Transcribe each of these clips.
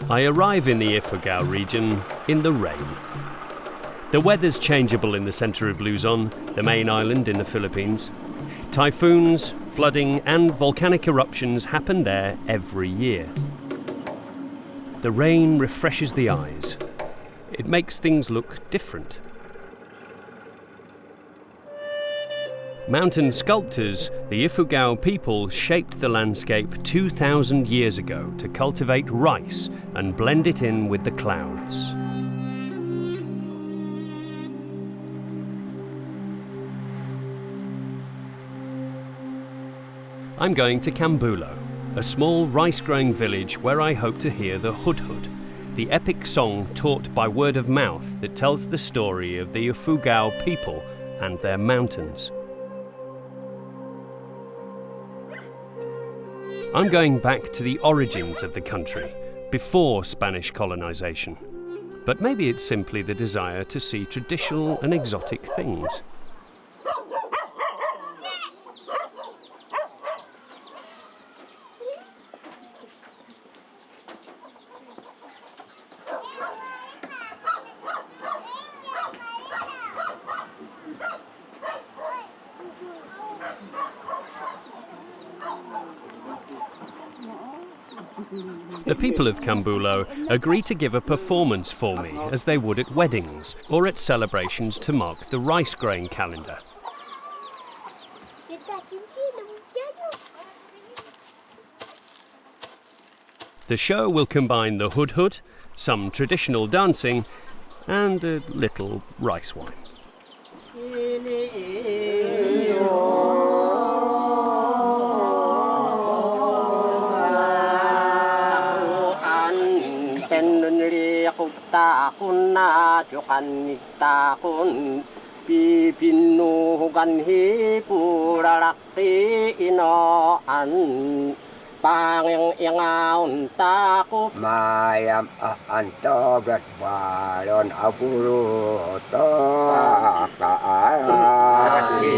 I arrive in the Ifugao region in the rain. The weather's changeable in the centre of Luzon, the main island in the Philippines. Typhoons, flooding and volcanic eruptions happen there every year. The rain refreshes the eyes. It makes things look different. Mountain sculptors, the Ifugao people shaped the landscape 2,000 years ago to cultivate rice and blend it in with the clouds. I'm going to Cambulo, a small rice-growing village where I hope to hear the hudhud, the epic song taught by word of mouth that tells the story of the Ifugao people and their mountains. I'm going back to the origins of the country, before Spanish colonization. But maybe it's simply the desire to see traditional and exotic things. The people of Cambulo agree to give a performance for me as they would at weddings or at celebrations to mark the rice grain calendar. The show will combine the hudhud, some traditional dancing and a little rice wine. Takun na jukan takun pipinuhugan hi puralakti inoan panging ingaun takop mayam antogat balon apuro to kaati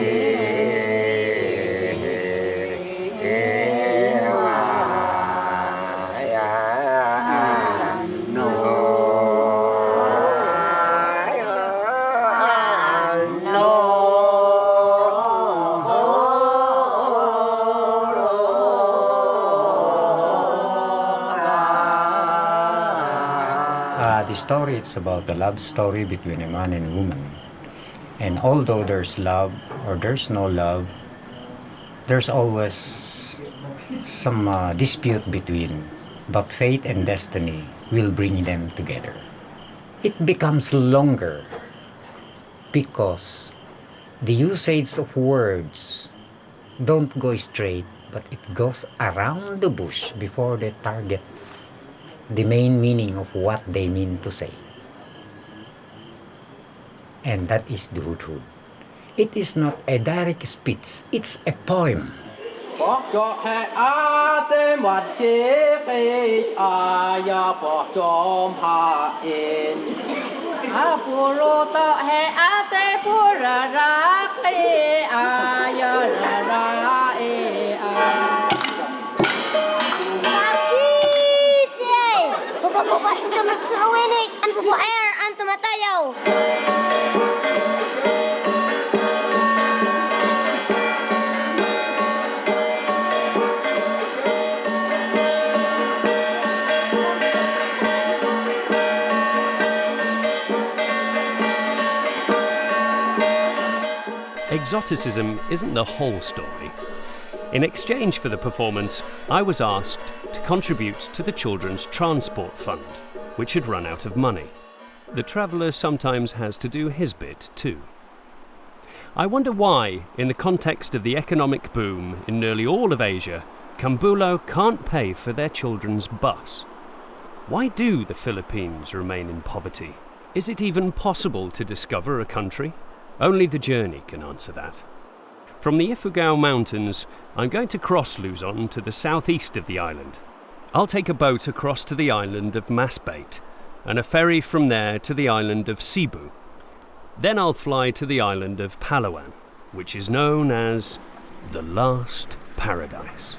The story, it's about the love story between a man and a woman. And although there's love or there's no love, there's always some dispute between, but fate and destiny will bring them together. It becomes longer because the usage of words don't go straight, but it goes around the bush before they target the main meaning of what they mean to say. And that is the hudhud. It is not a direct speech, it's a poem. Bapak sudah mesruinik an bubuk air an tumatayaw. Exoticism isn't the whole story. In exchange for the performance, I was asked to contribute to the Children's Transport Fund, which had run out of money. The traveller sometimes has to do his bit too. I wonder why, in the context of the economic boom in nearly all of Asia, Cambulo can't pay for their children's bus. Why do the Philippines remain in poverty? Is it even possible to discover a country? Only the journey can answer that. From the Ifugao Mountains, I'm going to cross Luzon to the southeast of the island. I'll take a boat across to the island of Masbate, and a ferry from there to the island of Cebu. Then I'll fly to the island of Palawan, which is known as the last paradise.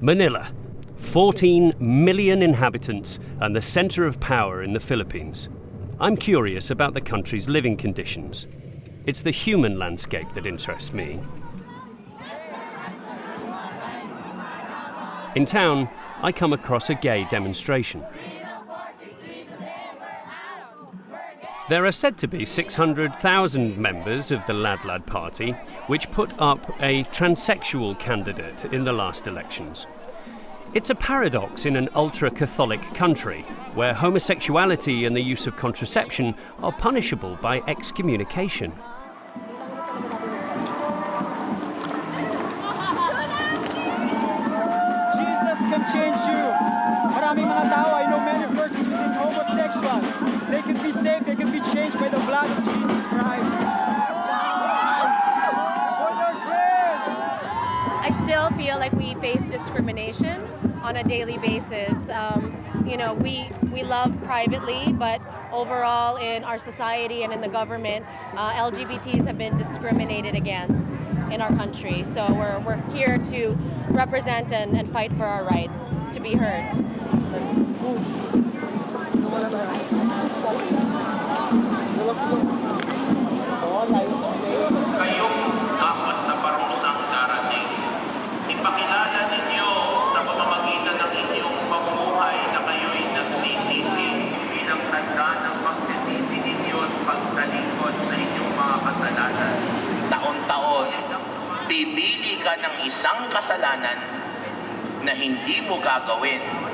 Manila, 14 million inhabitants and the centre of power in the Philippines. I'm curious about the country's living conditions. It's the human landscape that interests me. In town, I come across a gay demonstration. There are said to be 600,000 members of the Lad Party, which put up a transsexual candidate in the last elections. It's a paradox in an ultra-Catholic country, where homosexuality and the use of contraception are punishable by excommunication. Jesus can change you. Maraming mga tao, I know many persons who've been homosexual. They can be saved, they can be changed by the blood of Jesus Christ. I still feel like we face discrimination on a daily basis. We love privately, but overall in our society and in the government, LGBTs have been discriminated against in our country. So we're here to represent and fight for our rights to be heard. Kayong dapat na parusang darating. Ipakilala ninyo sa pamamagitan ng inyong pamumuhay na kayo'y nagtititig bilang tanda ng pagsisisi ninyo at pagtalikod sa inyong mga kasalanan. Taon-taon, pipili ka ng isang kasalanan na hindi mo gagawin.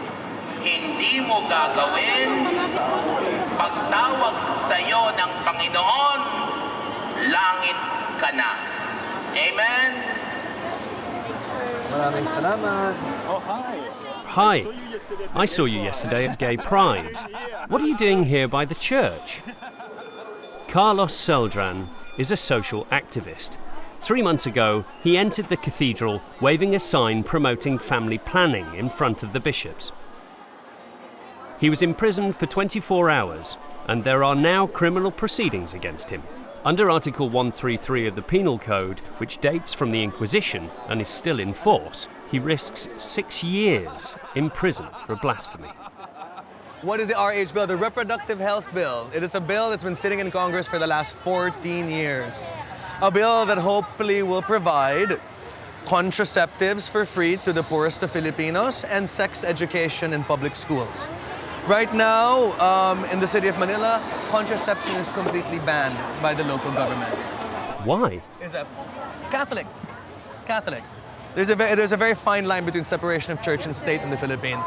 Hindi mo gagawin. Pagtawag sa iyo ng Panginoon, langit ka na. Amen? Maraming salamat. Oh, hi. Hi, I saw you yesterday at Gay Pride. What are you doing here by the church? Carlos Celdran is a social activist. 3 months ago, he entered the cathedral waving a sign promoting family planning in front of the bishops. He was imprisoned for 24 hours, and there are now criminal proceedings against him. Under Article 133 of the Penal Code, which dates from the Inquisition and is still in force, he risks 6 years in prison for blasphemy. What is the RH bill? The Reproductive Health Bill. It is a bill that's been sitting in Congress for the last 14 years. A bill that hopefully will provide contraceptives for free to the poorest of Filipinos and sex education in public schools. Right now, in the city of Manila, contraception is completely banned by the local government. Why? Is that Catholic? Catholic. There's a very fine line between separation of church and state in the Philippines.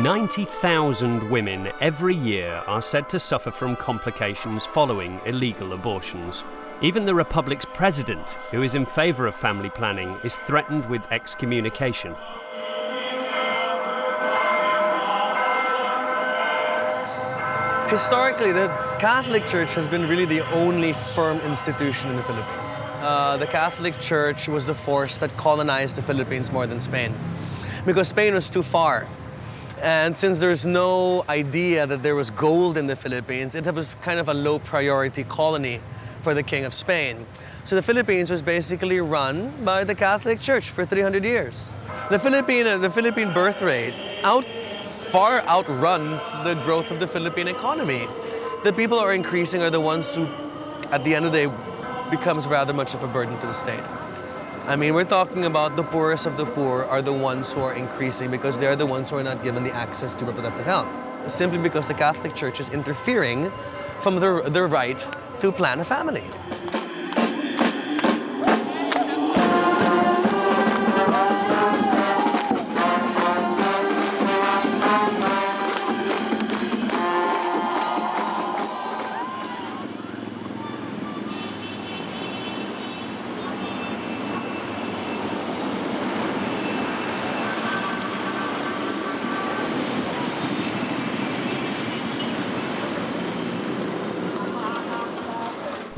"90,000 women every year are said to suffer from complications following illegal abortions. Even the Republic's president, who is in favour of family planning, is threatened with excommunication. Historically, the Catholic Church has been really the only firm institution in the Philippines. The Catholic Church was the force that colonized the Philippines more than Spain, because Spain was too far. And since there's no idea that there was gold in the Philippines, it was kind of a low priority colony for the King of Spain. So the Philippines was basically run by the Catholic Church for 300 years. The Philippine birth rate far outruns the growth of the Philippine economy. The people who are increasing are the ones who, at the end of the day, becomes rather much of a burden to the state. I mean, we're talking about the poorest of the poor are the ones who are increasing because they're the ones who are not given the access to reproductive health. Simply because the Catholic Church is interfering from their right to plan a family.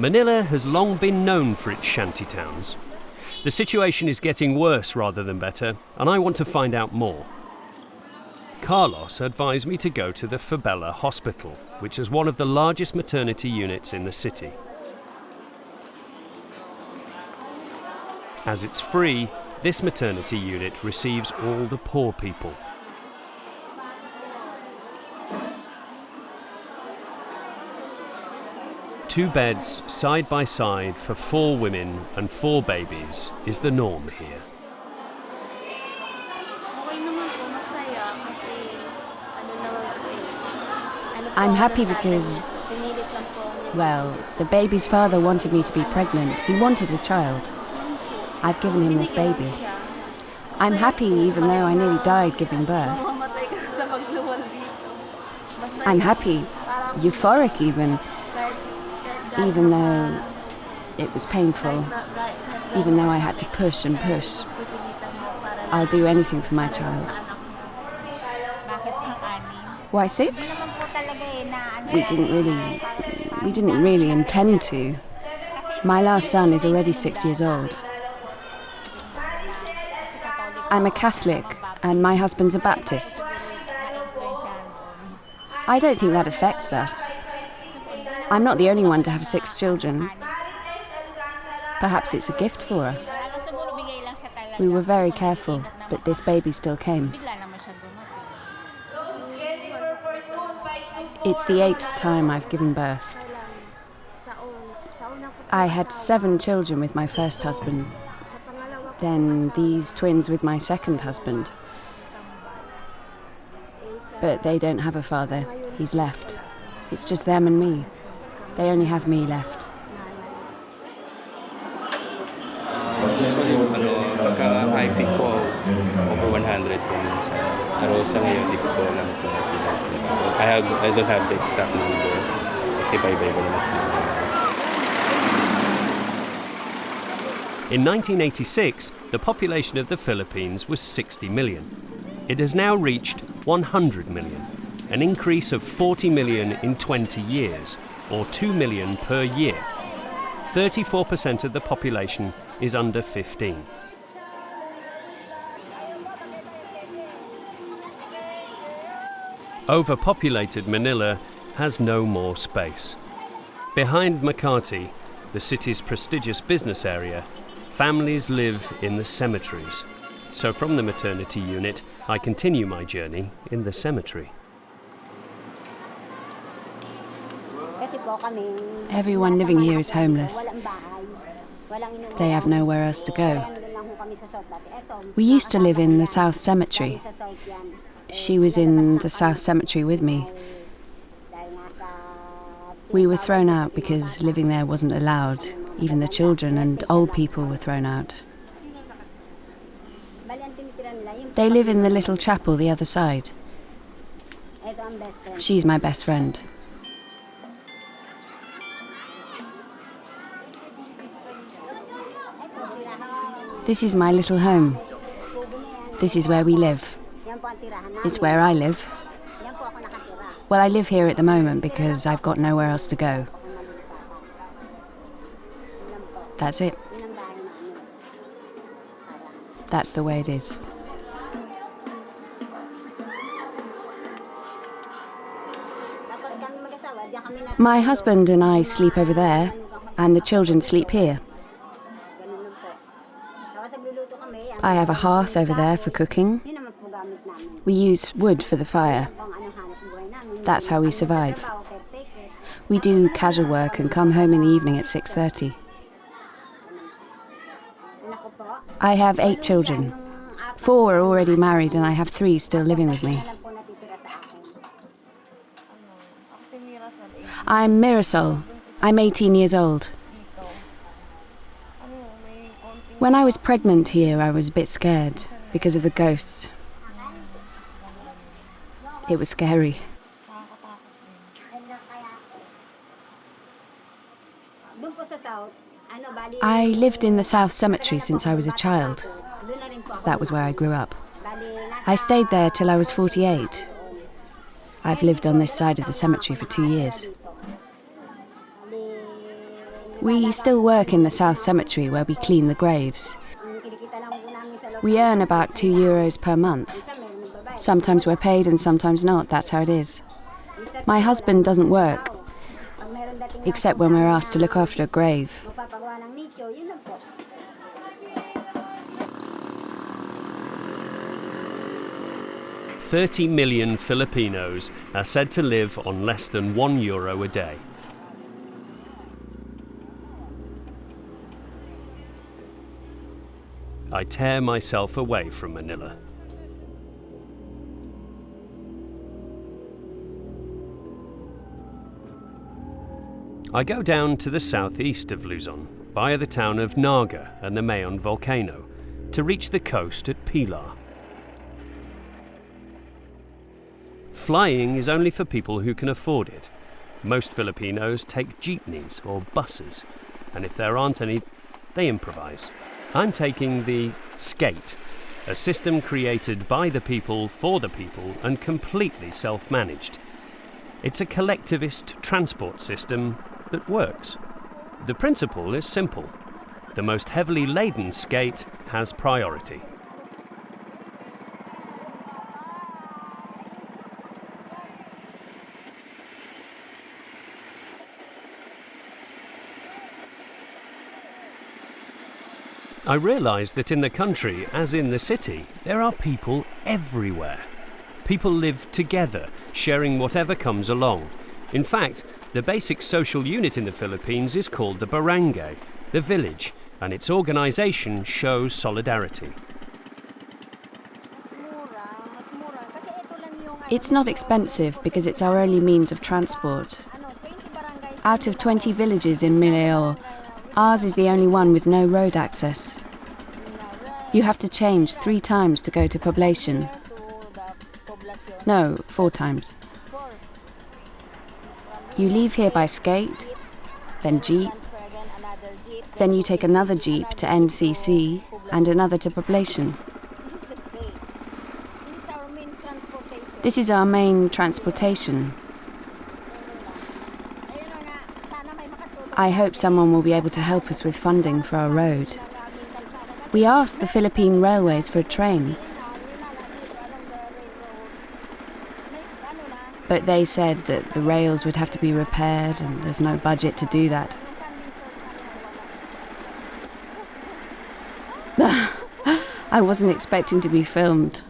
Manila has long been known for its shanty towns. The situation is getting worse rather than better, and I want to find out more. Carlos advised me to go to the Fabella Hospital, which is one of the largest maternity units in the city. As it's free, this maternity unit receives all the poor people. Two beds side by side for 4 women and 4 babies is the norm here. I'm happy because, well, the baby's father wanted me to be pregnant. He wanted a child. I've given him this baby. I'm happy even though I nearly died giving birth. I'm happy, euphoric even though it was painful, even though I had to push and push. I'll do anything for my child. Why 6? We didn't really intend to. My last son is already 6 years old. I'm a Catholic and my husband's a Baptist. I don't think that affects us. I'm not the only one to have 6 children. Perhaps it's a gift for us. We were very careful, but this baby still came. It's the 8th time I've given birth. I had 7 children with my first husband, then these twins with my second husband. But they don't have a father. He's left. It's just them and me. They only have me left. Usually, pagka-high peak ko, over 100 po minsan. Pero sa ngayon, di ko po alam kung I don't have the exact number. Kasi bye-bye ko naman sila. In 1986, the population of the Philippines was 60 million. It has now reached 100 million, an increase of 40 million in 20 years, or 2 million per year. 34% of the population is under 15. Overpopulated Manila has no more space. Behind Makati, the city's prestigious business area, families live in the cemeteries. So from the maternity unit, I continue my journey in the cemetery. Everyone living here is homeless. They have nowhere else to go. We used to live in the South Cemetery. She was in the South Cemetery with me. We were thrown out because living there wasn't allowed. Even the children and old people were thrown out. They live in the little chapel the other side. She's my best friend. This is my little home. This is where we live. It's where I live. Well, I live here at the moment because I've got nowhere else to go. That's it. That's the way it is. My husband and I sleep over there, and the children sleep here. I have a hearth over there for cooking. We use wood for the fire. That's how we survive. We do casual work and come home in the evening at 6:30. I have 8 children. 4 are already married and I have 3 still living with me. I'm Mirasol. I'm 18 years old. When I was pregnant here, I was a bit scared because of the ghosts. It was scary. I lived in the South Cemetery since I was a child. That was where I grew up. I stayed there till I was 48. I've lived on this side of the cemetery for 2 years. We still work in the South Cemetery where we clean the graves. We earn about €2 per month. Sometimes we're paid and sometimes not, that's how it is. My husband doesn't work, except when we're asked to look after a grave. €30 million Filipinos are said to live on less than €1 a day. I tear myself away from Manila. I go down to the southeast of Luzon via the town of Naga and the Mayon volcano to reach the coast at Pilar. Flying is only for people who can afford it. Most Filipinos take jeepneys or buses, and if there aren't any, they improvise. I'm taking the skate, a system created by the people for the people and completely self-managed. It's a collectivist transport system that works. The principle is simple. The most heavily laden skate has priority. I realise that in the country, as in the city, there are people everywhere. People live together, sharing whatever comes along. In fact, the basic social unit in the Philippines is called the barangay, the village, and its organisation shows solidarity. It's not expensive because it's our only means of transport. Out of 20 villages in Mileo, ours is the only one with no road access. You have to change 3 times to go to Poblacion. No, 4 times. You leave here by skate, then jeep, then you take another jeep to NCC and another to Poblacion. This is our main transportation. I hope someone will be able to help us with funding for our road. We asked the Philippine Railways for a train, but they said that the rails would have to be repaired and there's no budget to do that. I wasn't expecting to be filmed.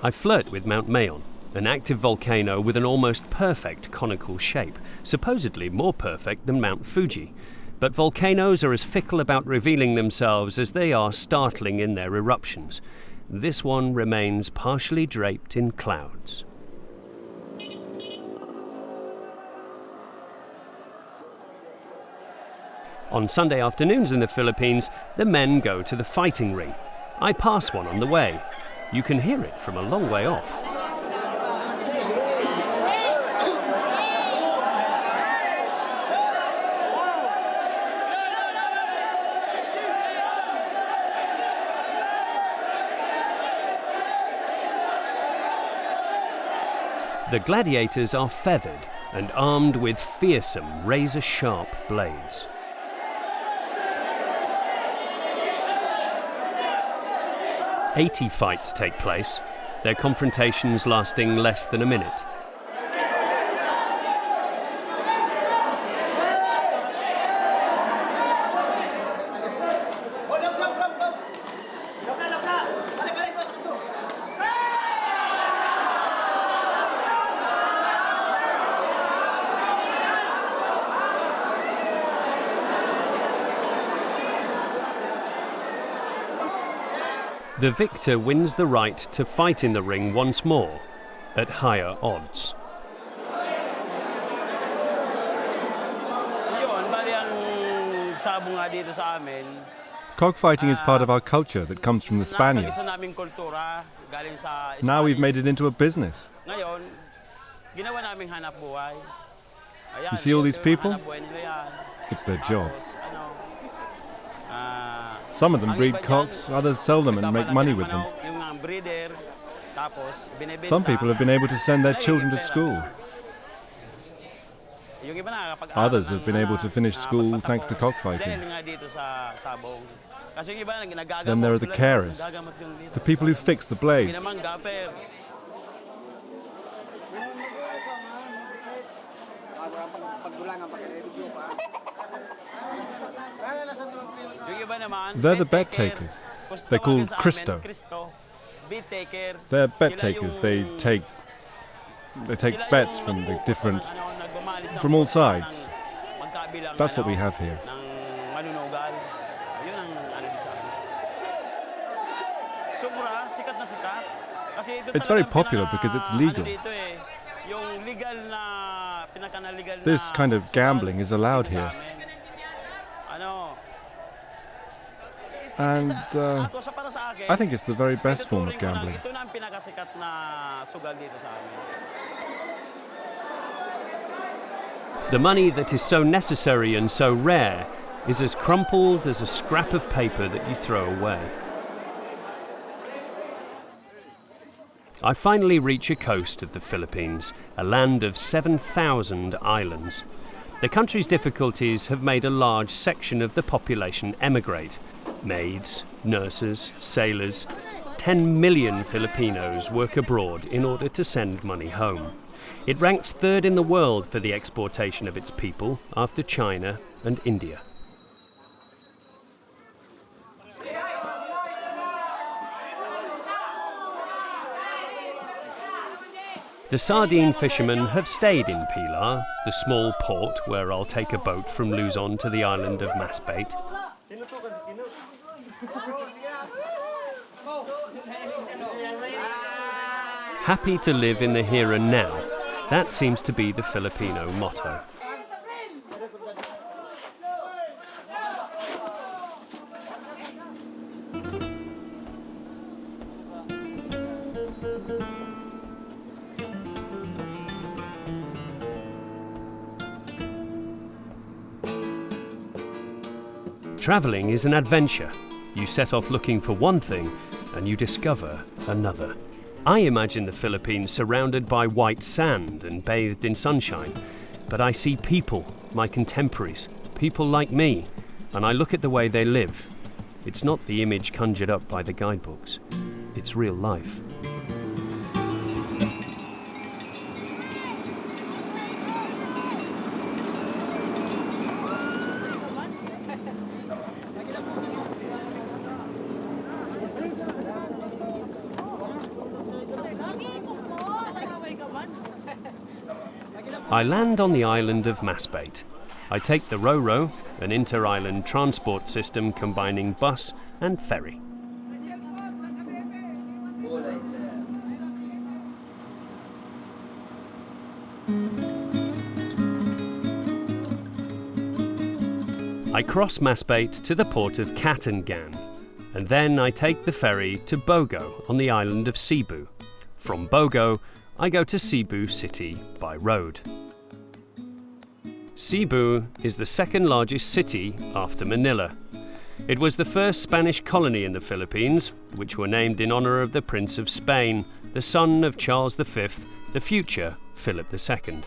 I flirt with Mount Mayon, an active volcano with an almost perfect conical shape, supposedly more perfect than Mount Fuji. But volcanoes are as fickle about revealing themselves as they are startling in their eruptions. This one remains partially draped in clouds. On Sunday afternoons in the Philippines, the men go to the fighting ring. I pass one on the way. You can hear it from a long way off. The gladiators are feathered and armed with fearsome, razor-sharp blades. "80 fights take place, their confrontations lasting less than a minute. The victor wins the right to fight in the ring once more, at higher odds. Cockfighting is part of our culture that comes from the Spaniards. Now we've made it into a business. You see all these people? It's their job. Some of them breed cocks, others sell them and make money with them. Some people have been able to send their children to school. Others have been able to finish school thanks to cockfighting. Then there are the carers, the people who fix the blades. They're the bet takers. They're called Cristo. They're bet takers. They take bets from from all sides. That's what we have here. It's very popular because it's legal. This kind of gambling is allowed here. And I think it's the very best form of gambling. The money that is so necessary and so rare is as crumpled as a scrap of paper that you throw away. I finally reach a coast of the Philippines, a land of 7,000 islands. The country's difficulties have made a large section of the population emigrate. Maids, nurses, sailors. 10 million Filipinos work abroad in order to send money home. It ranks third in the world for the exportation of its people after China and India. The sardine fishermen have stayed in Pilar, the small port where I'll take a boat from Luzon to the island of Masbate. Happy to live in the here and now, that seems to be the Filipino motto. Travelling is an adventure. You set off looking for one thing and you discover another. I imagine the Philippines surrounded by white sand and bathed in sunshine, but I see people, my contemporaries, people like me, and I look at the way they live. It's not the image conjured up by the guidebooks, it's real life. I land on the island of Masbate. I take the Ro-Ro, an inter-island transport system combining bus and ferry. I cross Masbate to the port of Katangan, and then I take the ferry to Bogo on the island of Cebu. From Bogo, I go to Cebu City by road. Cebu is the second largest city after Manila. It was the first Spanish colony in the Philippines, which were named in honor of the Prince of Spain, the son of Charles V, the future Philip II.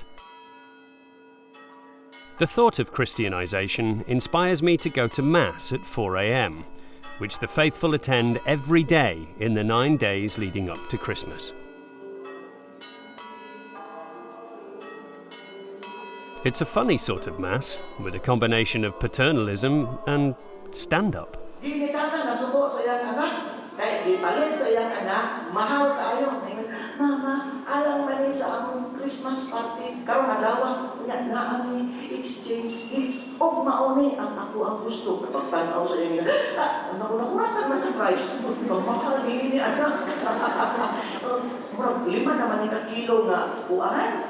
The thought of Christianization inspires me to go to Mass at 4 a.m, which the faithful attend every day in the 9 days leading up to Christmas. It's a funny sort of Mass, with a combination of paternalism and stand-up. Di ni tata nasuko sa iyang anak, kaya di palit sa iyang anak, mahal tayo. Mama, alang man sa akong Christmas party, karon nadawa, na ami exchange gifts, o mauni ang ako ang gusto. Kapagpanaw sa inyo, nakunatan na sa price, mahal ni anak. Murag 5 naman ni kilo nga kuan,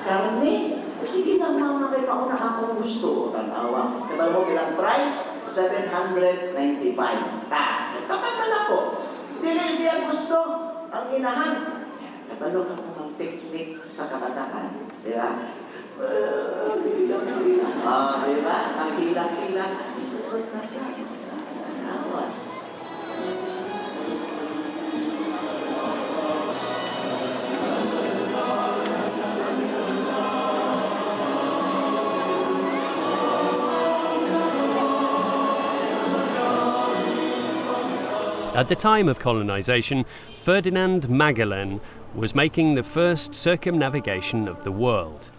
karne, sige lang mama kay mauna akong gusto. Tanawa, kabalo mo bilang price, 795. Tapat man ako. Dili siya gusto ang inahan. Kabalo ka namang teknik sa kabataan. Di ba? Di ba? Ang hila-hila, isuot na siya. Tanawa. At the time of colonisation, Ferdinand Magellan was making the first circumnavigation of the world.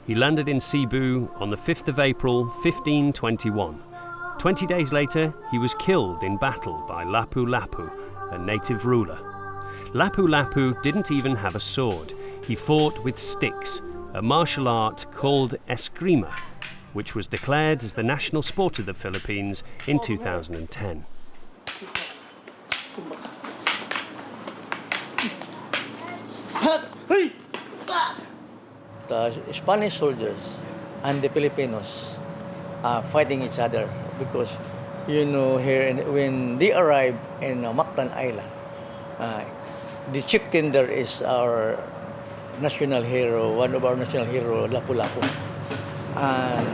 He landed in Cebu on the 5th of April 1521. 20 days later, he was killed in battle by Lapu-Lapu, a native ruler. Lapu-Lapu didn't even have a sword. He fought with sticks, a martial art called eskrima, which was declared as the national sport of the Philippines in 2010. The Spanish soldiers and the Filipinos are fighting each other because, here when they arrive in Mactan Island, the chieftain there is our national hero, one of our national hero, Lapu-Lapu. And,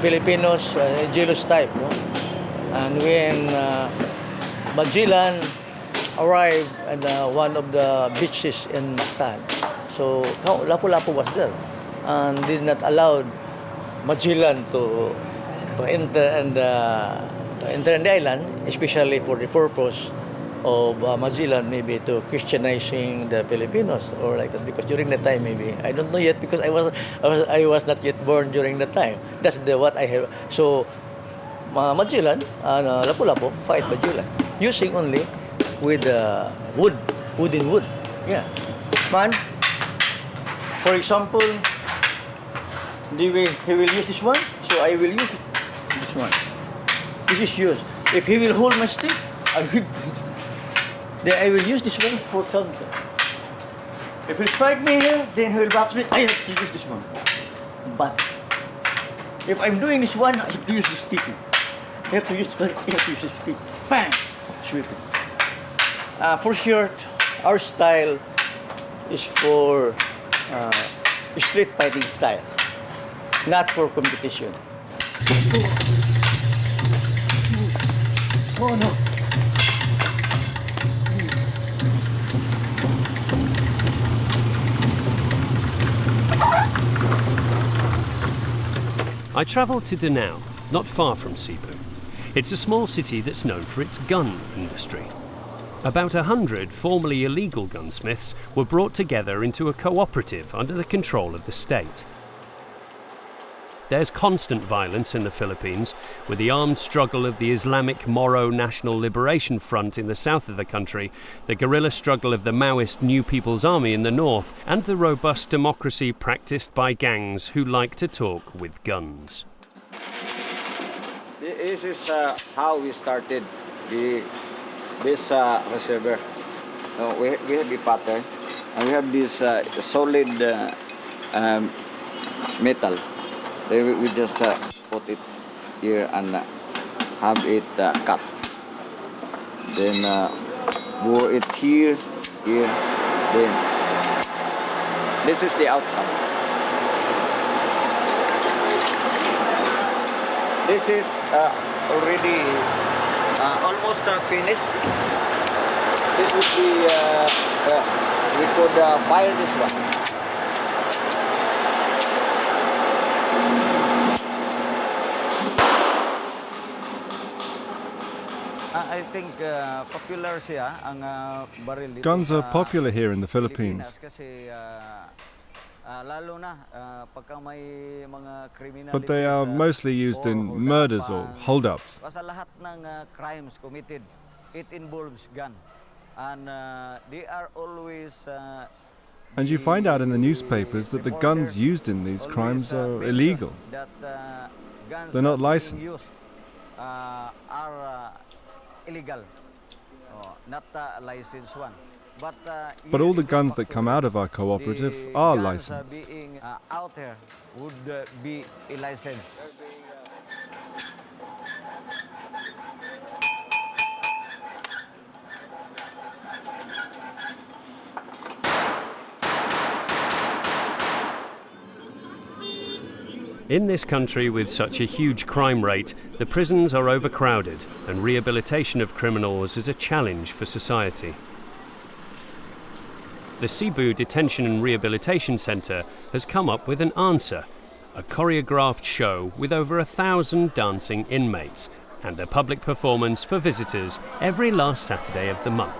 Filipinos, jealous type, no? And when Magellan arrived at one of the beaches in Mactan, so Lapu-Lapu was there and did not allow Magellan to enter in the island, especially for the purpose of Magellan maybe to Christianizing the Filipinos or like that, because during that time maybe I don't know yet because I was not yet born during that time. That's what I have. So Magellan and Lapu-Lapu fight Magellan using only with wooden wood. Yeah, man. For example, he will use this one, so I will use this one. This is used. If he will hold my stick, then I will use this one for counter. If he strike me here, then he will box me. I have to use this one. But if I'm doing this one, I have to use this stick. I have to use this stick. Bang! Sweep it. For short, our style is for street fighting style, not for competition. Oh no! I travelled to Danao, not far from Cebu. It's a small city that's known for its gun industry. About 100 formerly illegal gunsmiths were brought together into a cooperative under the control of the state. There's constant violence in the Philippines, with the armed struggle of the Islamic Moro National Liberation Front in the south of the country, the guerrilla struggle of the Maoist New People's Army in the north, and the robust democracy practiced by gangs who like to talk with guns. This is how we started this receiver. We have the pattern, and we have this solid metal. We just put it here and have it cut. Then bore it here, then this is the outcome. This is already almost finished. This would be, we could fire this one. I think popular siya ang baril dito. Guns are popular here in the Philippines. But they are mostly used in murders or hold-ups. Sa lahat ng crimes committed, it involves gun. And they are always And you find out in the newspapers that the guns used in these crimes are illegal. They're not licensed. Are illegal, not licensed one. But all the guns that come out of our cooperative are licensed. Being out there would be licensed. In this country with such a huge crime rate, the prisons are overcrowded and rehabilitation of criminals is a challenge for society. The Cebu Detention and Rehabilitation Centre has come up with an answer, a choreographed show with over 1,000 dancing inmates, and a public performance for visitors every last Saturday of the month.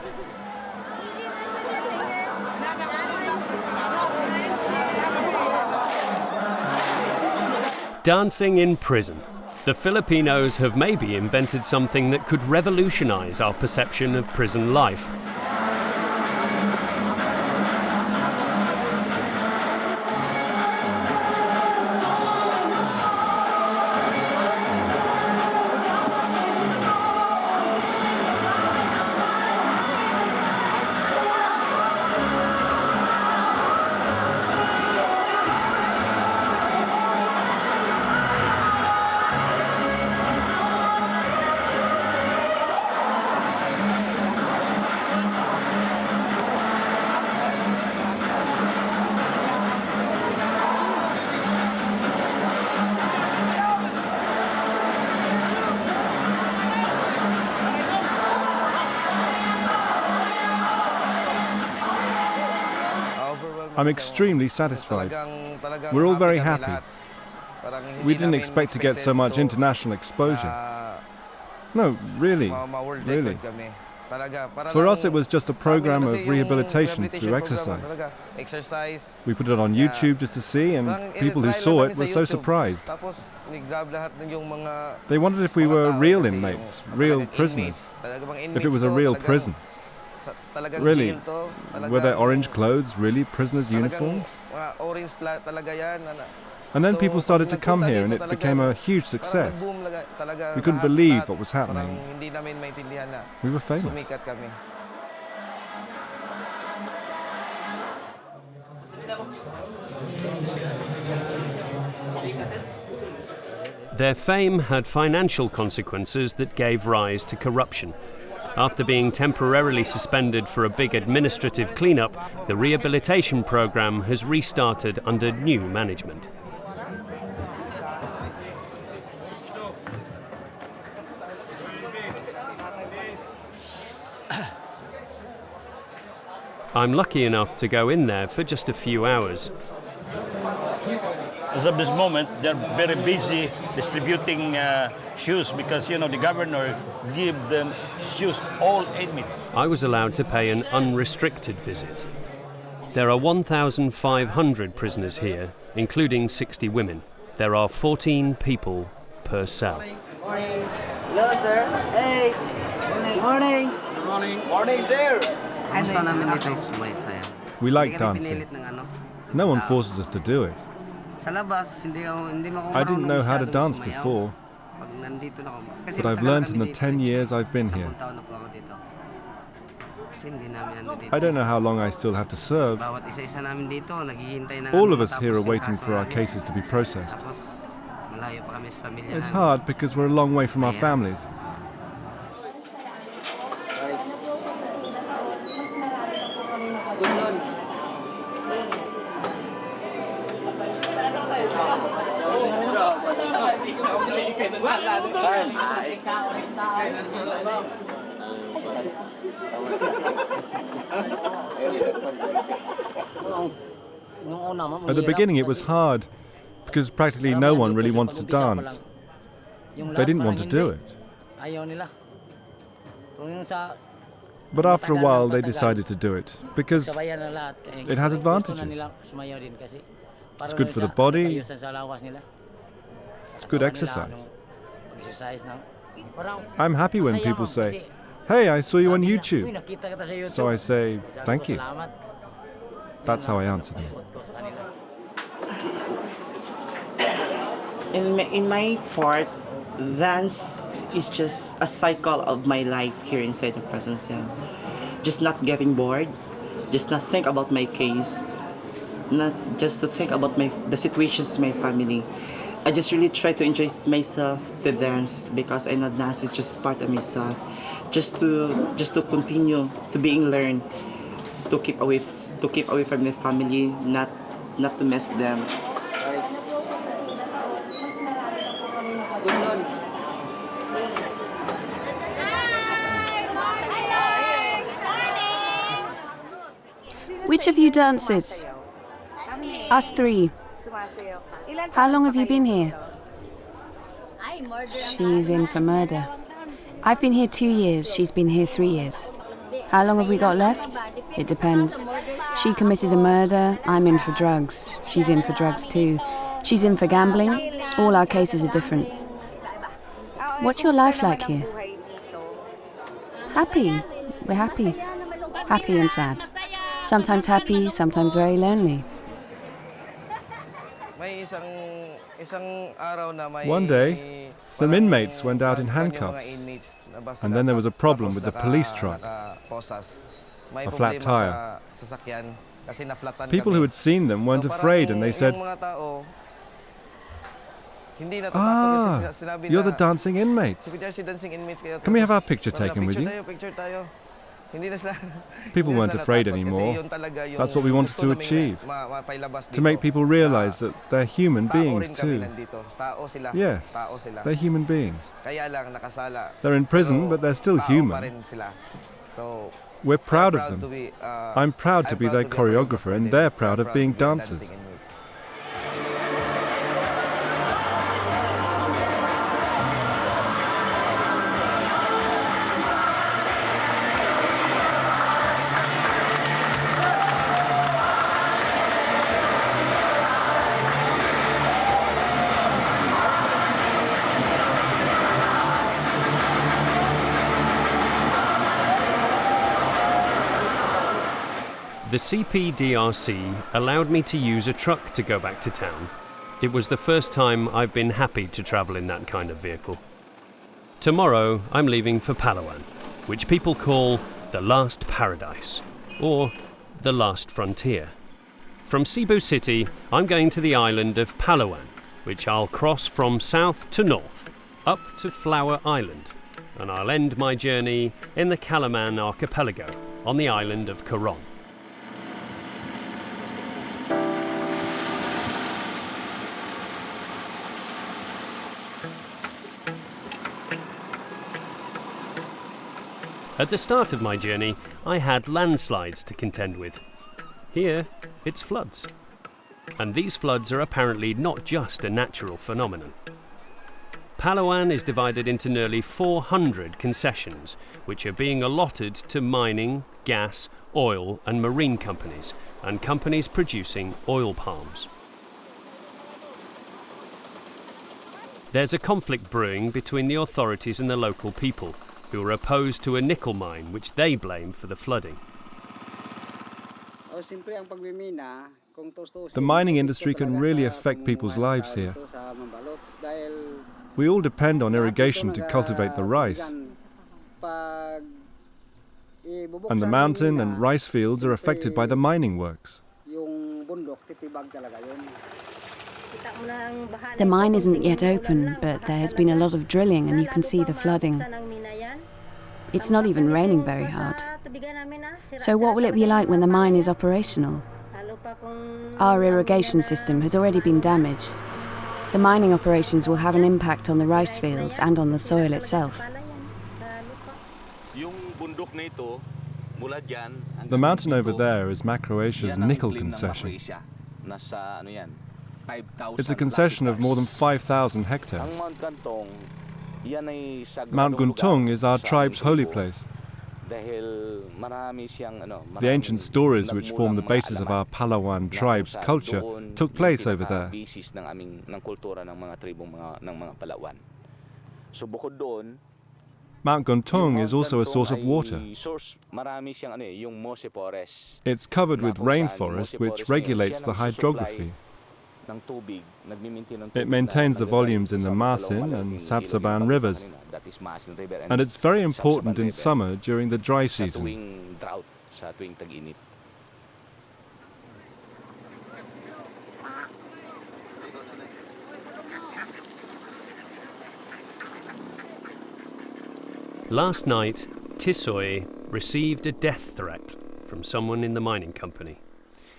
Dancing in prison. The Filipinos have maybe invented something that could revolutionize our perception of prison life. I'm extremely satisfied. We're all very happy. We didn't expect to get so much international exposure. No, really. For us, it was just a program of rehabilitation through exercise. We put it on YouTube just to see, and people who saw it were so surprised. They wondered if we were real inmates, real prisoners, if it was a real prison. Really? Were there orange clothes, really prisoners' uniforms? And then people started to come here and it became a huge success. We couldn't believe what was happening. We were famous. Their fame had financial consequences that gave rise to corruption. After being temporarily suspended for a big administrative cleanup, the rehabilitation program has restarted under new management. I'm lucky enough to go in there for just a few hours. As of this moment, they're very busy distributing shoes because, the governor give them shoes, all inmates. I was allowed to pay an unrestricted visit. There are 1,500 prisoners here, including 60 women. There are 14 people per cell. Morning. Hello, sir. Hey. Morning. Morning. Morning, sir. We like dancing. No one forces us to do it. I didn't know how to dance before, but I've learned in the 10 years I've been here. I don't know how long I still have to serve. All of us here are waiting for our cases to be processed. It's hard because we're a long way from our families. At the beginning it was hard because practically no one really wanted to dance. They didn't want to do it. But after a while they decided to do it because it has advantages. It's good for the body. It's good exercise. I'm happy when people say, "Hey, I saw you on YouTube." So I say, "Thank you." That's how I answer them. In my part, dance is just a cycle of my life here inside the prison cell. Just not getting bored, just not think about my case, not just to think about the situations of my family. I just really try to enjoy myself, the dance, because I know dance is just part of myself. Just to continue to being learned, to keep away from the family, not to mess them. Which of you dances? Us three. How long have you been here? She's in for murder. I've been here 2 years, she's been here 3 years. How long have we got left? It depends. She committed a murder, I'm in for drugs. She's in for drugs too. She's in for gambling. All our cases are different. What's your life like here? Happy. We're happy. Happy and sad. Sometimes happy, sometimes very lonely. One day, some inmates went out in handcuffs, and then there was a problem with the police truck, a flat tire. People who had seen them weren't afraid, and they said, "Ah, you're the dancing inmates. Can we have our picture taken with you?" People weren't afraid anymore. That's what we wanted to achieve. To make people realize that they're human beings too. Yes, they're human beings. They're in prison, but they're still human. We're proud of them. I'm proud to be their choreographer, and they're proud of being dancers. The CPDRC allowed me to use a truck to go back to town. It was the first time I've been happy to travel in that kind of vehicle. Tomorrow I'm leaving for Palawan, which people call the last paradise, or the last frontier. From Cebu City, I'm going to the island of Palawan, which I'll cross from south to north, up to Flower Island, and I'll end my journey in the Calaman archipelago on the island of Coron. At the start of my journey, I had landslides to contend with. Here, it's floods. And these floods are apparently not just a natural phenomenon. Palawan is divided into nearly 400 concessions, which are being allotted to mining, gas, oil and marine companies, and companies producing oil palms. There's a conflict brewing between the authorities and the local people, who are opposed to a nickel mine which they blame for the flooding. The mining industry can really affect people's lives here. We all depend on irrigation to cultivate the rice. And the mountain and rice fields are affected by the mining works. The mine isn't yet open, but there has been a lot of drilling and you can see the flooding. It's not even raining very hard. So what will it be like when the mine is operational? Our irrigation system has already been damaged. The mining operations will have an impact on the rice fields and on the soil itself. The mountain over there is Macroasia's nickel concession. It's a concession of more than 5,000 hectares. Mount Guntung is our tribe's holy place. The ancient stories which form the basis of our Palawan tribe's culture took place over there. Mount Guntung is also a source of water. It's covered with rainforest which regulates the hydrography. It maintains the volumes in the Masin and Sabsaban rivers, and it's very important in summer during the dry season. Last night, Tisoy received a death threat from someone in the mining company.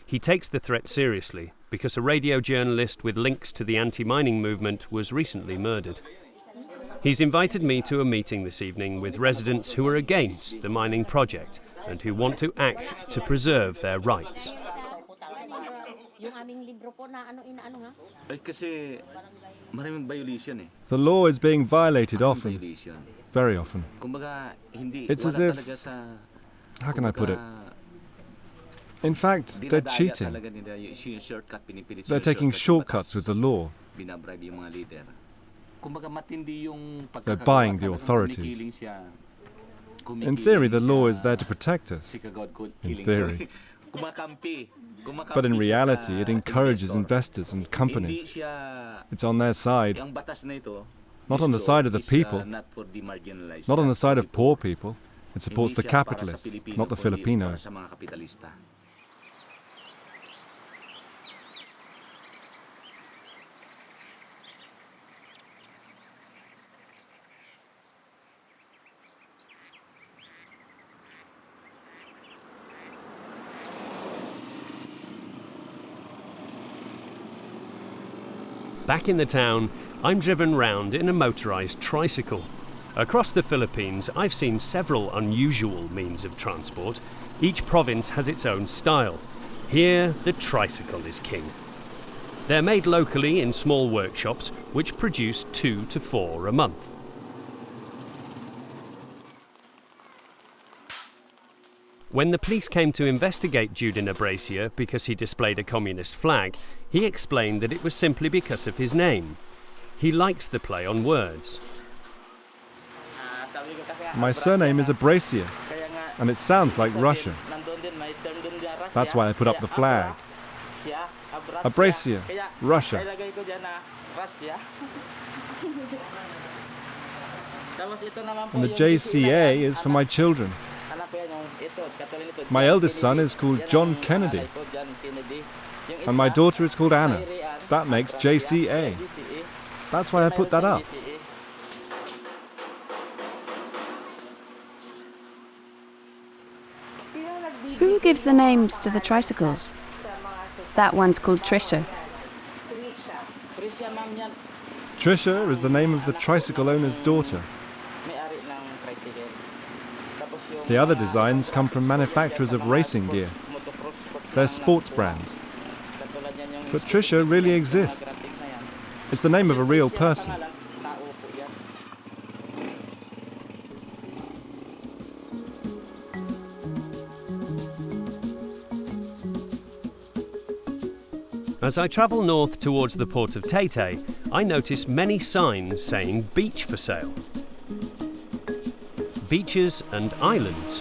He takes the threat seriously because a radio journalist with links to the anti-mining movement was recently murdered. He's invited me to a meeting this evening with residents who are against the mining project and who want to act to preserve their rights. The law is being violated often, very often. It's as if, how can I put it? In fact, they're cheating. They're taking shortcuts with the law. They're buying the authorities. In theory, the law is there to protect us. In theory. But in reality, it encourages investors and companies. It's on their side. Not on the side of the people. Not on the side of poor people. It supports the capitalists, not the Filipinos. Back in the town, I'm driven round in a motorised tricycle. Across the Philippines, I've seen several unusual means of transport. Each province has its own style. Here, the tricycle is king. They're made locally in small workshops, which produce 2 to 4 a month. When the police came to investigate Jude in Abracia because he displayed a communist flag, he explained that it was simply because of his name. He likes the play on words. My surname is Abracia, and it sounds like Russia. That's why I put up the flag. Abracia, Russia. And the JCA is for my children. My eldest son is called John Kennedy, and my daughter is called Anna. That makes JCA. That's why I put that up. Who gives the names to the tricycles? That one's called Trisha. Trisha is the name of the tricycle owner's daughter. The other designs come from manufacturers of racing gear. They're sports brands. But Trisha really exists. It's the name of a real person. As I travel north towards the port of Taytay, I notice many signs saying beach for sale. Beaches and islands.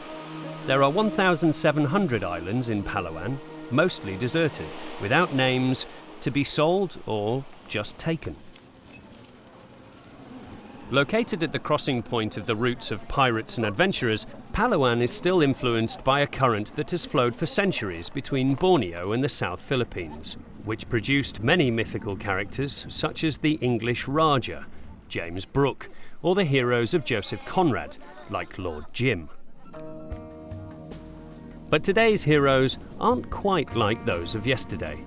There are 1,700 islands in Palawan, mostly deserted, without names, to be sold or just taken. Located at the crossing point of the routes of pirates and adventurers, Palawan is still influenced by a current that has flowed for centuries between Borneo and the South Philippines, which produced many mythical characters such as the English Raja, James Brooke, or the heroes of Joseph Conrad, like Lord Jim. But today's heroes aren't quite like those of yesterday.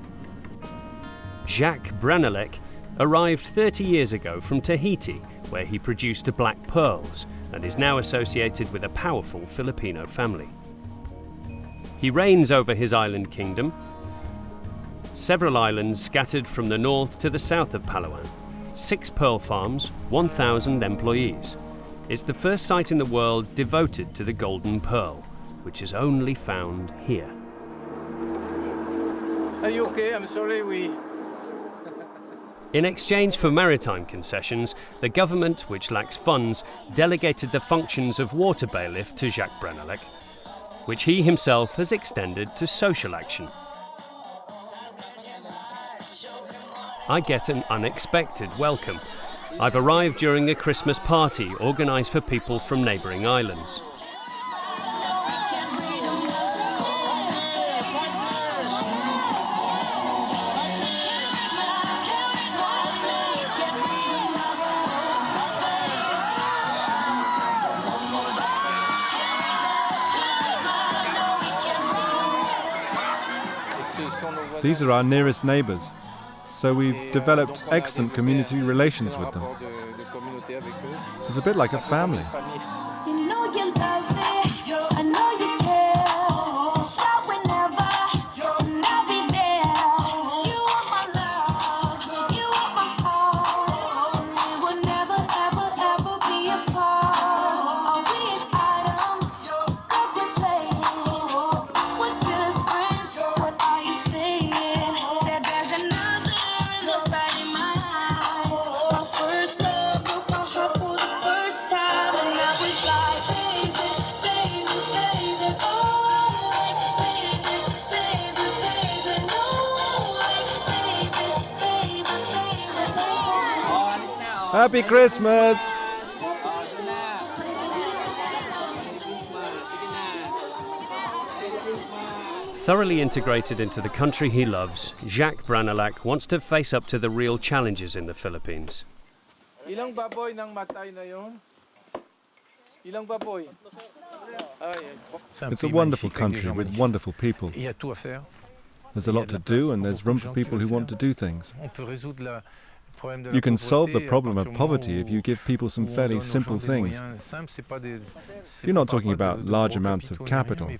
Jacques Branelec arrived 30 years ago from Tahiti, where he produced black pearls and is now associated with a powerful Filipino family. He reigns over his island kingdom, several islands scattered from the north to the south of Palawan, 6 pearl farms, 1,000 employees. It's the first site in the world devoted to the golden pearl, which is only found here. Are you okay? I'm sorry, In exchange for maritime concessions, the government, which lacks funds, delegated the functions of water bailiff to Jacques Branelec, which he himself has extended to social action. I get an unexpected welcome. I've arrived during a Christmas party organised for people from neighbouring islands. These are our nearest neighbours, so we've developed excellent community relations with them. It's a bit like a family. You know you love me, I know you care. Shout whenever, and I'll be there. Happy Christmas! Thoroughly integrated into the country he loves, Jacques Branelac wants to face up to the real challenges in the Philippines. Ilang baboy nang matay na yon? Ilang baboy? It's a wonderful country with wonderful people. There's a lot to do and there's room for people who want to do things. You can solve the problem of poverty if you give people some fairly simple things. You're not talking about large amounts of capital,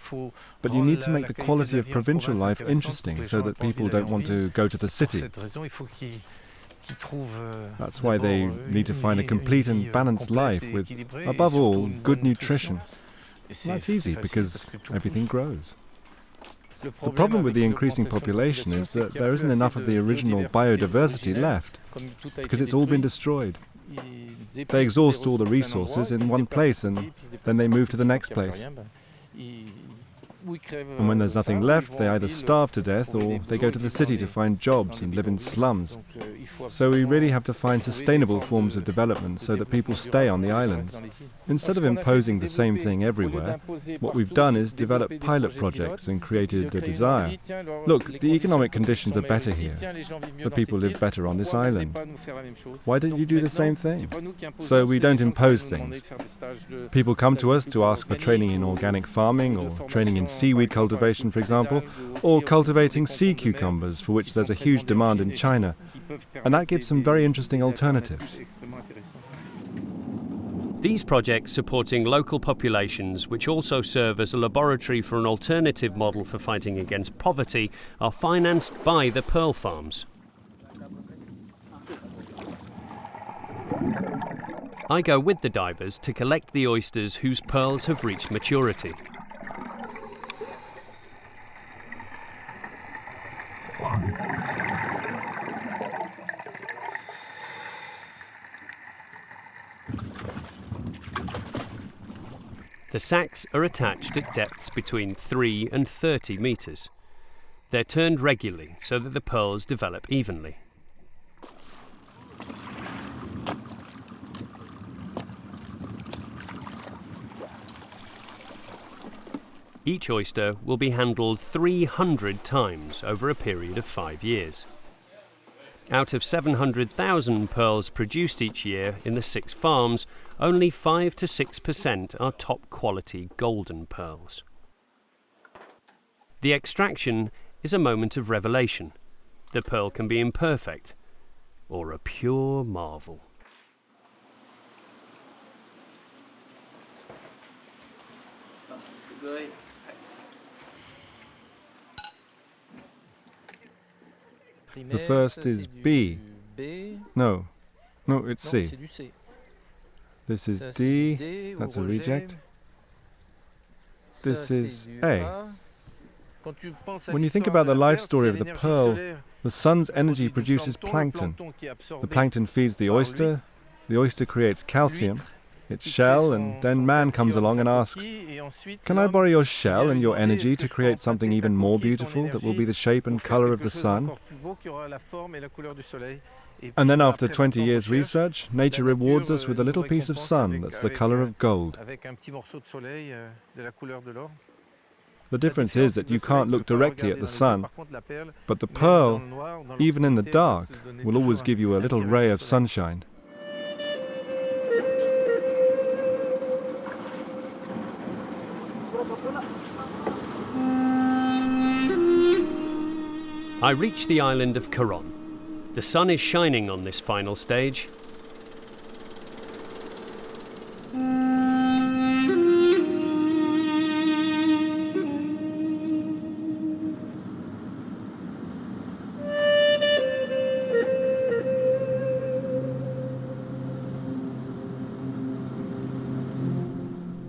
but you need to make the quality of provincial life interesting so that people don't want to go to the city. That's why they need to find a complete and balanced life with, above all, good nutrition. That's easy because everything grows. The problem with the increasing population is that there isn't enough of the original biodiversity left, because it's all been destroyed. They exhaust all the resources in one place and then they move to the next place. And when there's nothing left, they either starve to death or they go to the city to find jobs and live in slums. So we really have to find sustainable forms of development so that people stay on the islands. Instead of imposing the same thing everywhere, what we've done is develop pilot projects and created a desire. Look, the economic conditions are better here. The people live better on this island. Why don't you do the same thing? So we don't impose things. People come to us to ask for training in organic farming or training in seaweed cultivation, for example, or cultivating sea cucumbers, for which there's a huge demand in China. And that gives some very interesting alternatives. These projects supporting local populations, which also serve as a laboratory for an alternative model for fighting against poverty, are financed by the pearl farms. I go with the divers to collect the oysters whose pearls have reached maturity. The sacks are attached at depths between 3 and 30 metres. They're turned regularly so that the pearls develop evenly. Each oyster will be handled 300 times over a period of 5 years. Out of 700,000 pearls produced each year in the 6 farms, only 5 to 6% are top-quality golden pearls. The extraction is a moment of revelation. The pearl can be imperfect or a pure marvel. The first is B. No, it's C. This is D, that's a reject. This is A. When you think about the life story of the pearl, the sun's energy produces plankton. The plankton feeds the oyster creates calcium, its shell, and then man comes along and asks, "Can I borrow your shell and your energy to create something even more beautiful that will be the shape and color of the sun?" And then after 20 years research, nature rewards us with a little piece of sun that's the color of gold. The difference is that you can't look directly at the sun, but the pearl, even in the dark, will always give you a little ray of sunshine. I reach the island of Coron. The sun is shining on this final stage.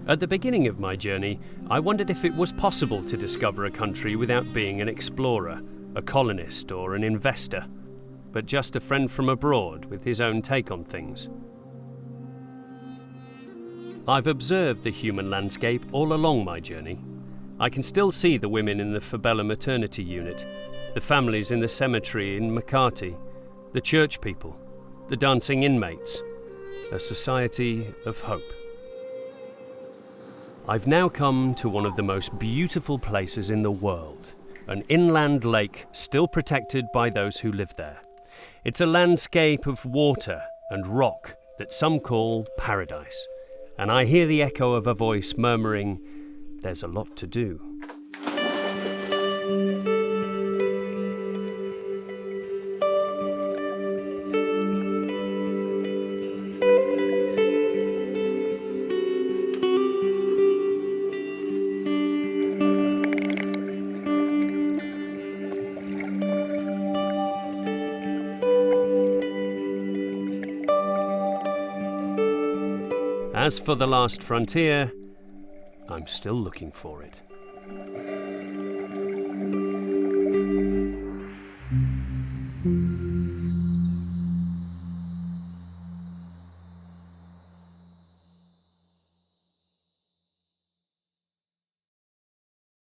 At the beginning of my journey, I wondered if it was possible to discover a country without being an explorer, a colonist or an investor, but just a friend from abroad with his own take on things. I've observed the human landscape all along my journey. I can still see the women in the Fabella maternity unit, the families in the cemetery in Makati, the church people, the dancing inmates, a society of hope. I've now come to one of the most beautiful places in the world, an inland lake still protected by those who live there. It's a landscape of water and rock that some call paradise, and I hear the echo of a voice murmuring, "There's a lot to do." As for the last frontier, I'm still looking for it.